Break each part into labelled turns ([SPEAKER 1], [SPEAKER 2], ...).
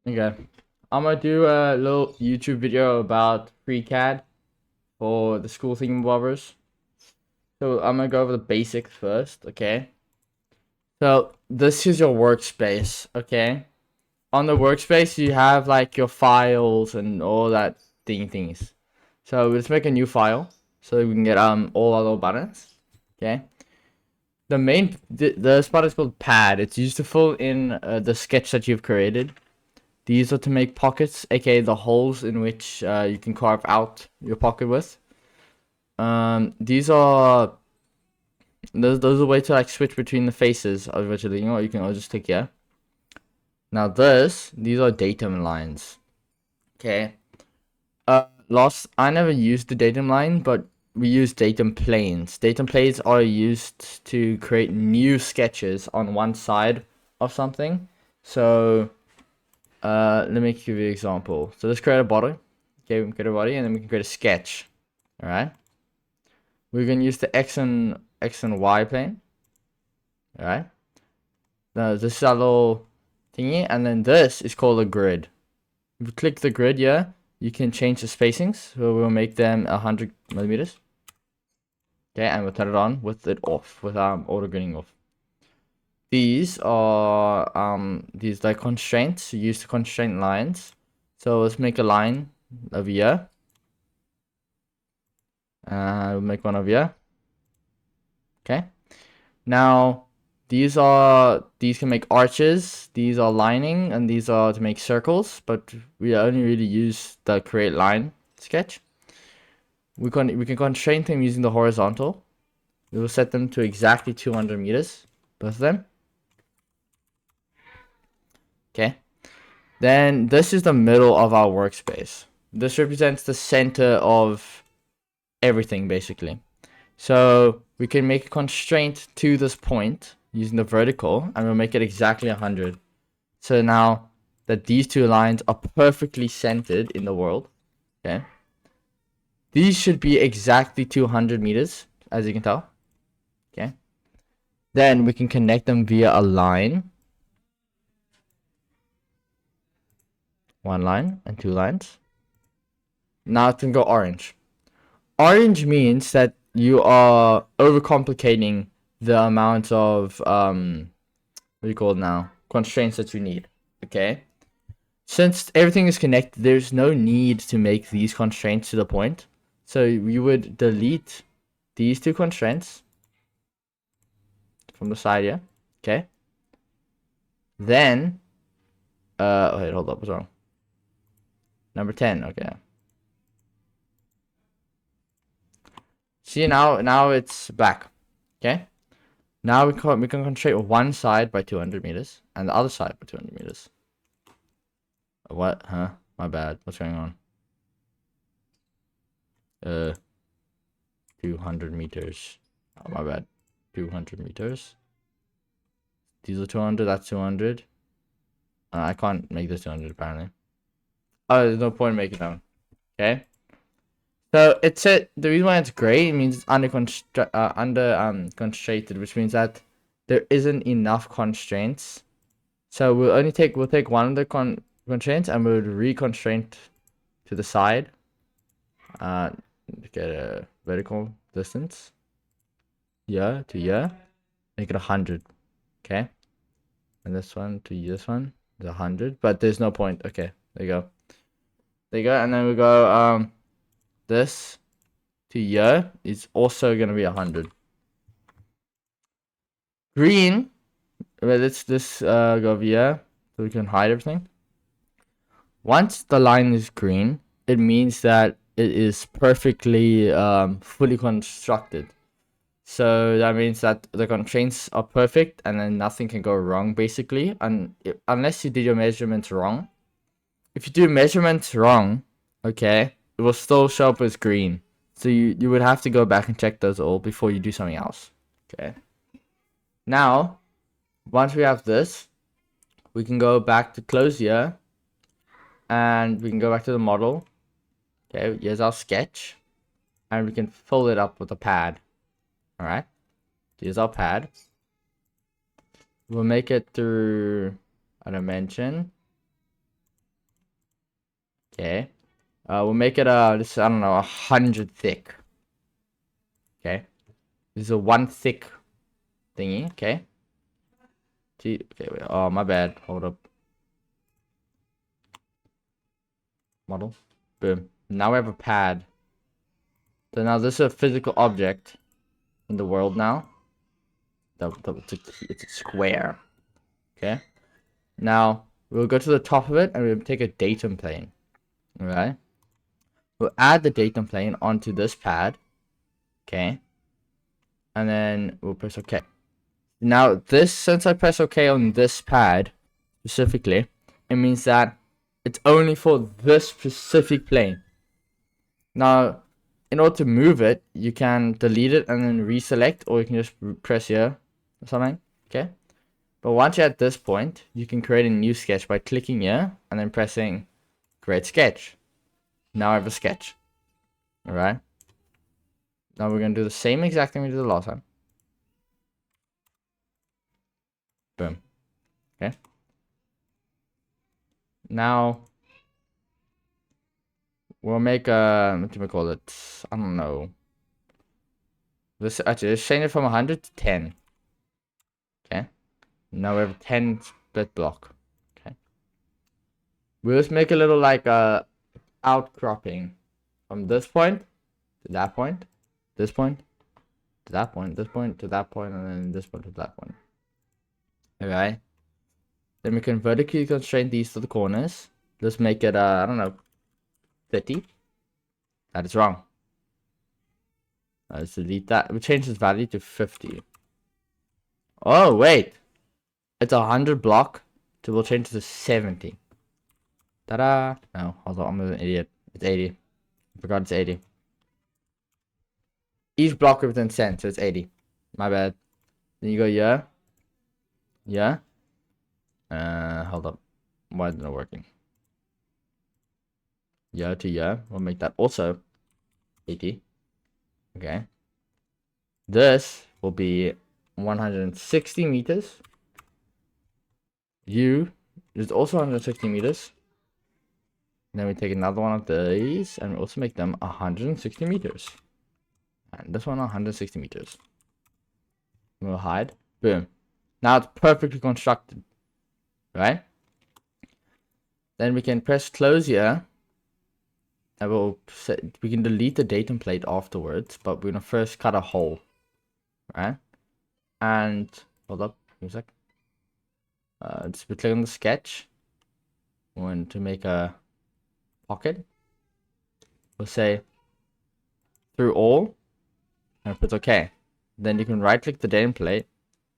[SPEAKER 1] Okay. I'm gonna do a little YouTube video about FreeCAD for the school thingamabobbers. So I'm gonna go over the basics first, okay? So this is your workspace, okay? On the workspace you have like your files and all that things. So let's make a new file so we can get all our little buttons. Okay. The spot is called pad. It's used to fill in the sketch that you've created. These are to make pockets, aka the holes in which you can carve out your pocket with. These are those are a way to like switch between the faces of what you're doing, or you can just click here. Now these are datum lines. Okay. I never used the datum line, but we use datum planes. Datum planes are used to create new sketches on one side of something. So let me give you an example. So let's create a body. Okay, we can create a body and then we can create a sketch. Alright. We're gonna use the X and Y plane. Alright. Now this is our little thingy, and then this is called a grid. If you click the grid here, you can change the spacings. So we'll make them 100 millimeters. Okay, and we'll turn it on with it off, with auto gridding off. These are these like constraints used to constraint lines. So let's make a line over here. We'll make one over here. Okay. Now these can make arches, these are lining, and these are to make circles, but we only really use the create line sketch. We can constrain them using the horizontal. We will set them to exactly 200 meters, both of them. Okay. Then this is the middle of our workspace. This represents the center of everything, basically. So we can make a constraint to this point using the vertical, and we'll make it exactly 100. So now that these two lines are perfectly centered in the world, okay, these should be exactly 200 meters, as you can tell. Okay. Then we can connect them via a line. One line and two lines. Now it can go orange. Orange means that you are overcomplicating the amount of what do you call it now? Constraints that you need. Okay. Since everything is connected, there's no need to make these constraints to the point. So you would delete these two constraints from the side here. Okay. Then wait, hold up, what's wrong? Number 10, okay. See, now it's black. Okay. Now we can constrain one side by 200 meters and the other side by 200 meters. What? Huh? My bad. What's going on? 200 meters. Oh, my bad. 200 meters. These are 200. That's 200. I can't make this 200 apparently. Oh, there's no point in making them. Okay. So the reason why it's gray, it means it's constrained, which means that there isn't enough constraints. So we'll take one of the constraints and we'll reconstraint to the side. Get a vertical distance. Yeah, to yeah. Make it 100. Okay. And this one to this one is 100, but there's no point. Okay, there you go. There you go, and then we go this to here is also gonna be 100. Green, well, let's just go over here so we can hide everything. Once the line is green, it means that it is perfectly fully constructed. So that means that the constraints are perfect and then nothing can go wrong basically, unless you did your measurements wrong. If you do measurements wrong, okay, it will still show up as green. So you would have to go back and check those all before you do something else. Okay. Now, once we have this, we can go back to close here. And we can go back to the model. Okay, here's our sketch. And we can fill it up with a pad. Alright. Here's our pad. We'll make it through a dimension. Okay. We'll make it this, I don't know, 100 thick. Okay. This is a 1 thick thingy. Okay. Okay, wait. Oh, my bad. Hold up. Model. Boom. Now we have a pad. So now this is a physical object in the world now. It's a square. Okay. Now we'll go to the top of it and we'll take a datum plane. Alright. We'll add the datum plane onto this pad. Okay. And then we'll press OK. Now this, since I press OK on this pad specifically, it means that it's only for this specific plane. Now, in order to move it, you can delete it and then reselect, or you can just press here or something. Okay. But once you're at this point, you can create a new sketch by clicking here and then pressing create sketch. Now I have a sketch. Alright. Now we're going to do the same exact thing we did the last time. Boom. Okay. Now we'll make a, what do we call it? I don't know. This actually, let's change it from 100 to 10. Okay. Now we have a 10 split block. Okay. We'll just make a little like outcropping from this point to that point, this point to that point, this point to that point, and then this point to that point. Okay. Then we can vertically constrain these to the corners. Let's make it I don't know, 30. That is wrong. Let's delete that. We change this value to 50. Oh wait, it's 100 block. So we'll change it to 70. Ta-da! No, hold on, I'm an idiot. It's 80. I forgot it's 80. Each block represents 10, so it's 80. My bad. Then you go yeah. Yeah. Hold up. Why is it not working? Yeah to yeah. We'll make that also 80. Okay. This will be 160 meters. U is also 160 meters. Then we take another one of these and we also make them 160 meters. And this one 160 meters. We'll hide. Boom. Now it's perfectly constructed. Right? Then we can press close here. And we can delete the datum plate afterwards, but we're gonna first cut a hole. Right? And hold up, give me a sec. Just click on the sketch. We want to make a pocket. We'll say through all and put OK. Then you can right click the datum plate,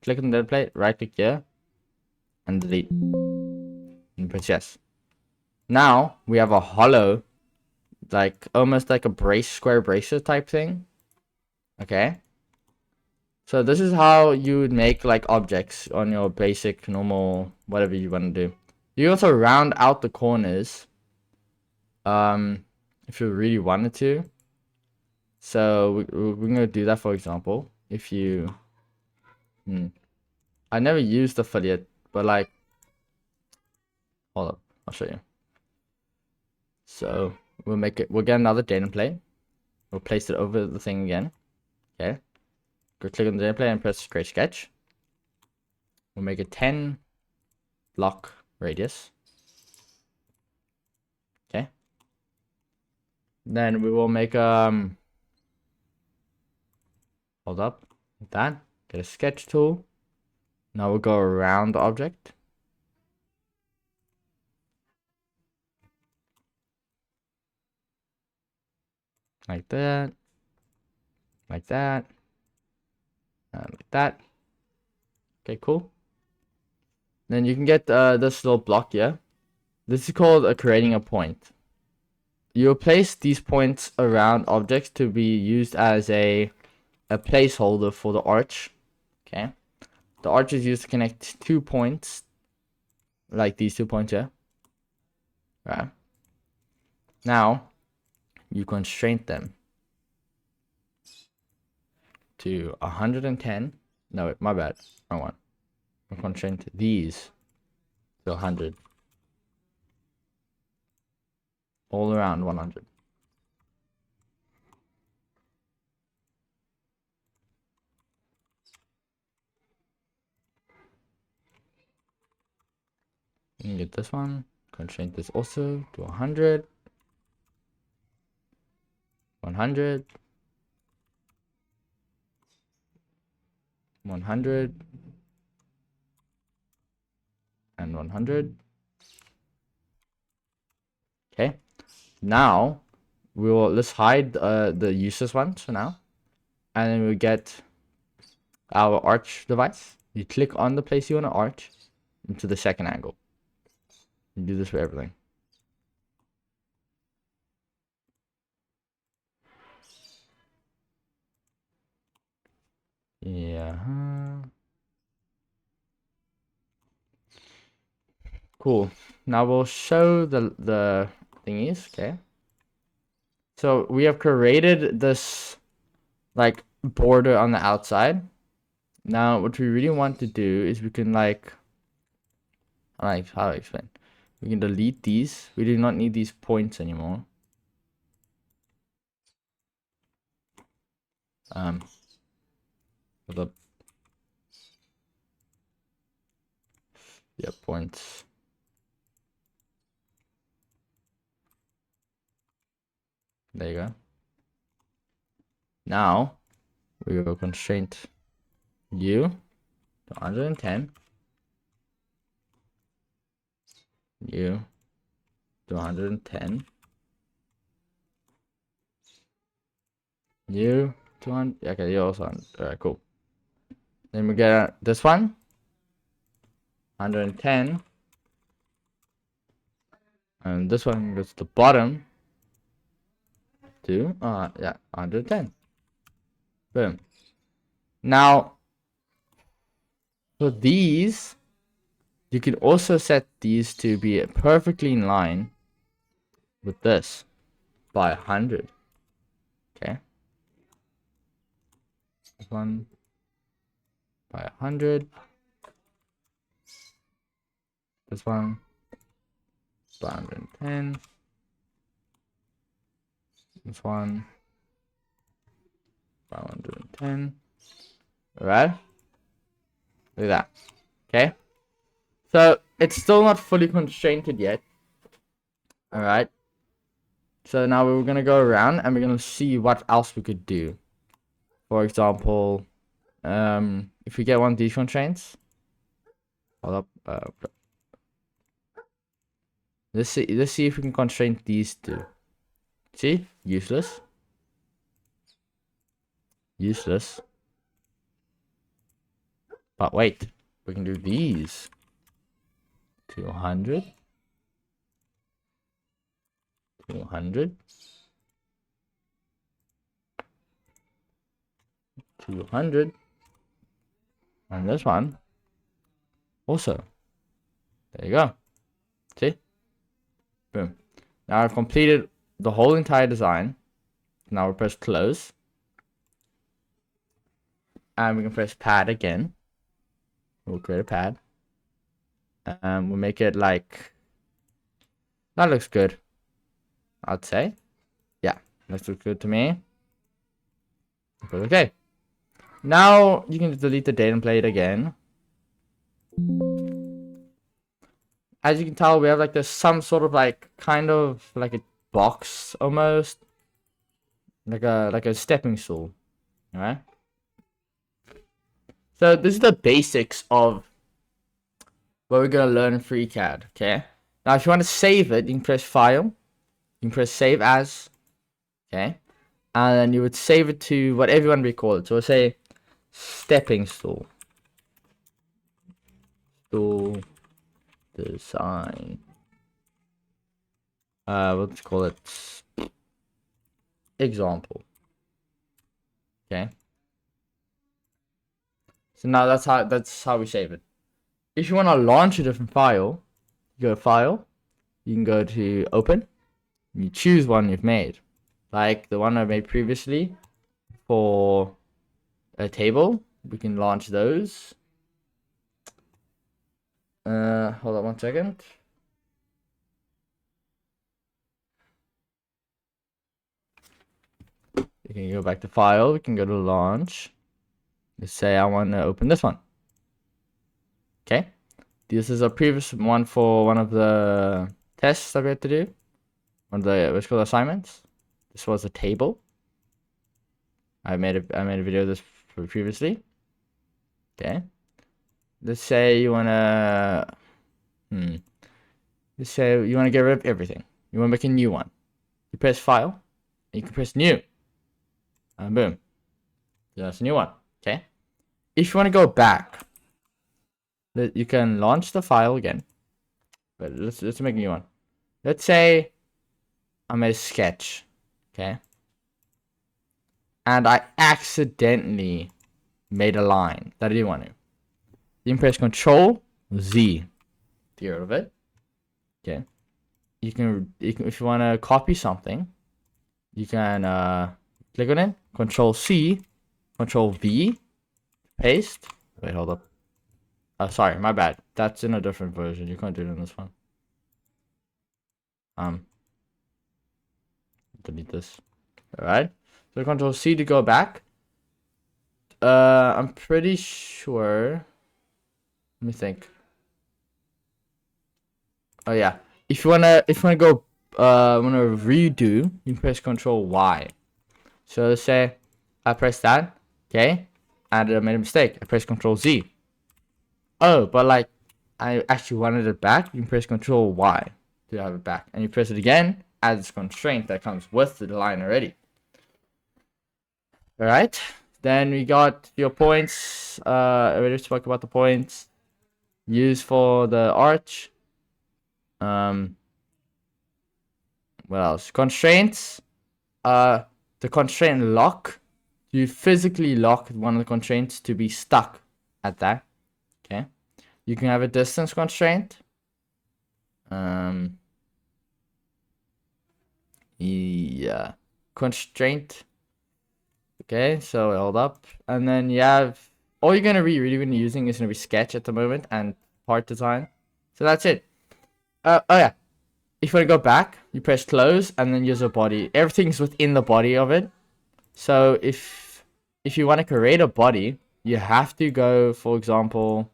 [SPEAKER 1] click on the datum plate, right click here, and delete. And press yes. Now we have a hollow, like almost like a square bracer type thing. Okay. So this is how you would make like objects on your basic normal whatever you want to do. You also round out the corners if you really wanted to. So we're gonna do that, for example. If you I never used affiliate, but like hold up, I'll show you. So we'll get another datum plate. We'll place it over the thing again. Okay. Go click on the datum plate and press create sketch. We'll make a 10 block radius. Okay. Then we will make hold up, like that. Get a sketch tool. Now we'll go around the object. Like that. Like that. And like that. Okay, cool. Then you can get this little block here. This is called creating a point. You'll place these points around objects to be used as a placeholder for the arch. Okay. The arch is used to connect 2 points, like these 2 points here. Right. Now, you constrain them to 110. No, my bad. Wrong one. I'm constrain these to 100. all around 100. You can get this one. Constraint this also to 100. 100. 100. And 100. Okay. Now let's hide the useless ones for now, and then we get our arch device. You click on the place you want to arch into the second angle. You do this for everything. Yeah. Cool. Now we'll show the thingies. Okay. So we have created this like border on the outside. Now what we really want to do is we can like how do I explain? We can delete these. We do not need these points anymore. Hold up. Yeah, points. There you go. Now we will constraint you to 110. You to 110. You to 100. Okay, you also. Alright, cool. Then we get this one. 110. And this one goes to the bottom to 110. Boom. Now for these, you can also set these to be perfectly in line with this by 100. Okay. This one by 100. This one by 110. This one by 110. Alright. Look at that. Okay. So it's still not fully constrained yet. Alright. So now we're gonna go around and we're gonna see what else we could do. For example, if we get one of these constraints. Hold up. Let's see if we can constrain these two. See? Useless. Useless. But wait, we can do these. 200. 200. 200. And this one. Also. There you go. See? Boom. Now I've completed the whole entire design. Now we press close. And we can press pad again. We'll create a pad. And we'll make it like... That looks good. I'd say. Yeah, that looks good to me. Okay. Now you can delete the date and play it again. As you can tell, we have like this some sort of like kind of like a box almost. Like a stepping stool. Alright? So this is the basics of what we're gonna learn in FreeCAD, okay? Now if you want to save it, you can press file. You can press save as. Okay? And then you would save it to whatever you want to call it. So we'll say stepping stool. Stool design. Let's call it example. Okay. So now that's how we save it. If you want to launch a different file, you go to file, you can go to open, you choose one you've made. Like the one I made previously for a table. We can launch those. Hold on one second. We can go back to file. We can go to launch. Let's say I want to open this one. Okay. This is a previous one for one of the tests that we had to do. One of the what's called assignments. This was a table. I made a video of this previously. Okay. Let's say you wanna let's say you wanna get rid of everything. You wanna make a new one. You press file and you can press new. And boom. That's a new one. Okay. If you wanna go back, you can launch the file again. But let's make a new one. Let's say I made a sketch. Okay. And I accidentally made a line that I didn't want to. You can press Control Z to get rid of it. Okay. You can if you want to copy something, you can click on it. Control C, Control V, paste. Wait, hold up. Oh, sorry, my bad. That's in a different version. You can't do it in this one. Delete this. All right. So Control C to go back. I'm pretty sure. Let me think. Oh yeah. If you wanna go wanna redo, you can press Control Y. So let's say I press that, okay, and I made a mistake. I press Control Z. Oh, but like I actually wanted it back. You can press Control Y to have it back, and you press it again. Adds constraint that comes with the line already. All right. Then we got your points. I already spoke about the points used for the arch. What else? Constraints. The constraint lock. You physically lock one of the constraints to be stuck at that. Okay. You can have a distance constraint. Yeah. Constraint. Okay, so hold up. And then you have all you're gonna be really using is gonna be sketch at the moment and part design. So that's it. Oh yeah. If you wanna go back, you press close and then use a body. Everything's within the body of it. So if you wanna create a body, you have to go, for example,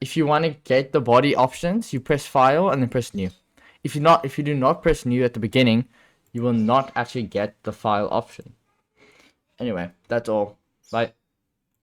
[SPEAKER 1] if you wanna get the body options, you press file and then press new. If you do not press new at the beginning, you will not actually get the file option. Anyway, that's all. Bye.